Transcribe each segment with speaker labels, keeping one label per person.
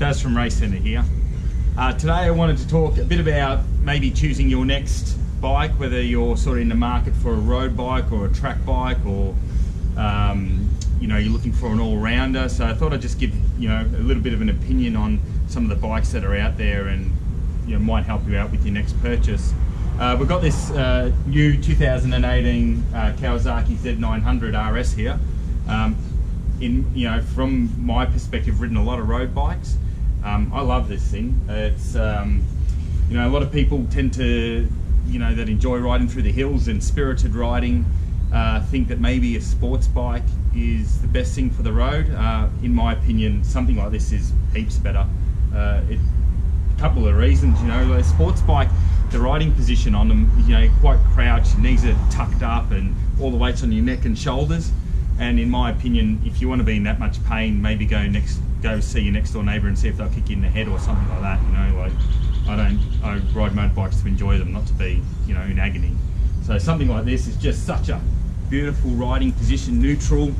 Speaker 1: Daz from Race Centre here. Today I wanted to talk a bit about maybe choosing your next bike, whether you're sort of in the market for a road bike or a track bike, or you're looking for an all-rounder. So I thought I'd just give a little bit of an opinion on some of the bikes that are out there, and might help you out with your next purchase. We've got this new 2018 Kawasaki Z900 RS here. From my perspective, ridden a lot of road bikes. I love this thing. It's a lot of people tend to that enjoy riding through the hills and spirited riding think that maybe a sports bike is the best thing for the road. In my opinion, something like this is heaps better. A couple of reasons. A sports bike, the riding position on them, quite crouched, your knees are tucked up and all the weight's on your neck and shoulders. And in my opinion, if you want to be in that much pain, maybe go see your next door neighbour and see if they'll kick you in the head or something like that. I ride motorbikes to enjoy them, not to be in agony. So something like this is just such a beautiful riding position, neutral,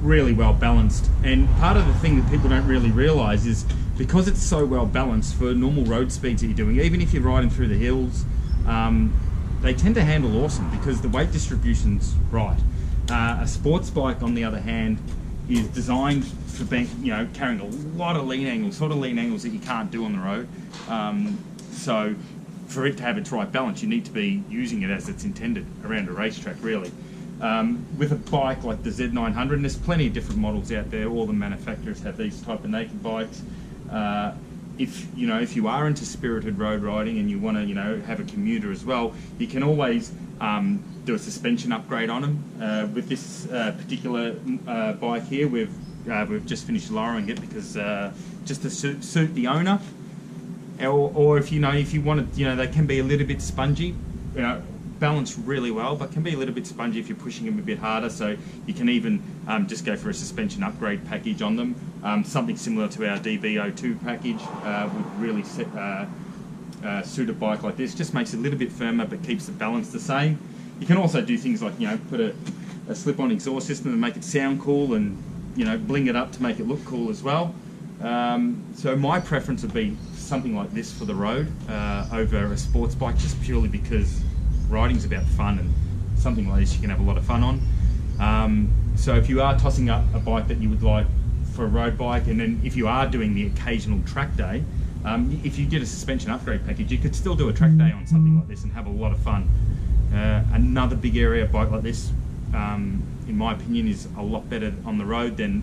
Speaker 1: really well balanced. And part of the thing that people don't really realise is, because it's so well balanced for normal road speeds that you're doing, even if you're riding through the hills, they tend to handle awesome because the weight distribution's right. A sports bike, on the other hand, is designed for being, carrying a lot of lean angles, sort of lean angles that you can't do on the road. So for it to have its right balance, you need to be using it as it's intended around a racetrack, really. With a bike like the Z900, and there's plenty of different models out there, all the manufacturers have these type of naked bikes. If you are into spirited road riding and you want to have a commuter as well, you can always do a suspension upgrade on them. With this particular bike here, we've just finished lowering it because just to suit the owner, or if you want to, they can be a little bit spongy, balance really well, but can be a little bit spongy if you're pushing them a bit harder. So you can even just go for a suspension upgrade package on them. Something similar to our DB02 package would really suit a bike like this. Just makes it a little bit firmer but keeps the balance the same. You can also do things like put a slip-on exhaust system and make it sound cool, and bling it up to make it look cool as well. So my preference would be something like this for the road over a sports bike, just purely because riding's about fun, and something like this you can have a lot of fun on. So if you are tossing up a bike that you would like for a road bike, and then if you are doing the occasional track day, if you get a suspension upgrade package, you could still do a track day on something like this and have a lot of fun. Another big area bike like this, in my opinion, is a lot better on the road than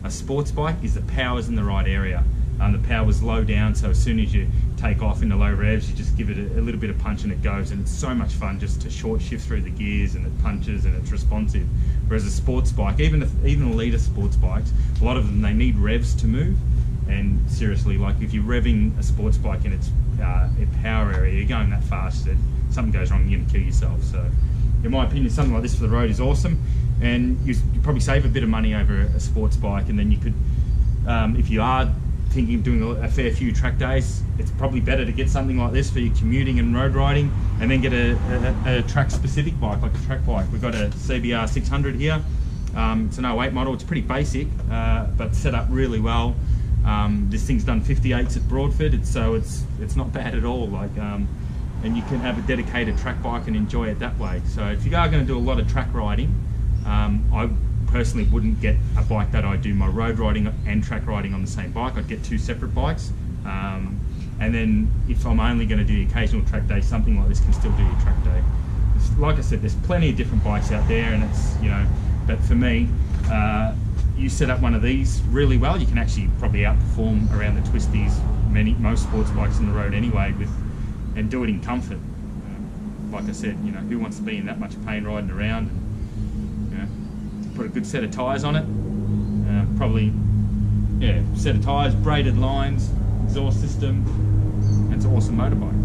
Speaker 1: a sports bike, is the power's in the right area. The power's low down, so as soon as you take off into low revs, you just give it a little bit of punch and it goes, and it's so much fun just to short shift through the gears, and it punches and it's responsive. Whereas a sports bike, even elite sports bikes, a lot of them, they need revs to move. And seriously, like if you're revving a sports bike in its power area, you're going that fast that something goes wrong, you're going to kill yourself. So in my opinion, something like this for the road is awesome, and you probably save a bit of money over a sports bike. And then you could, if you are thinking of doing a fair few track days, it's probably better to get something like this for your commuting and road riding, and then get a track specific bike, like a track bike. We've got a CBR 600 here. It's an 08 model, it's pretty basic, but set up really well. This thing's done 58s at Broadford, so it's not bad at all. And you can have a dedicated track bike and enjoy it that way. So if you are going to do a lot of track riding, I personally wouldn't get a bike that I do my road riding and track riding on the same bike. I'd get two separate bikes. And then if I'm only going to do the occasional track day, something like this can still do your track day. Like I said, there's plenty of different bikes out there, and it's, but for me, you set up one of these really well, you can actually probably outperform around the twisties most sports bikes on the road anyway, and do it in comfort. Like I said, who wants to be in that much pain riding around? And, put a good set of tyres on it, probably set of tyres, braided lines, exhaust system, and it's an awesome motorbike.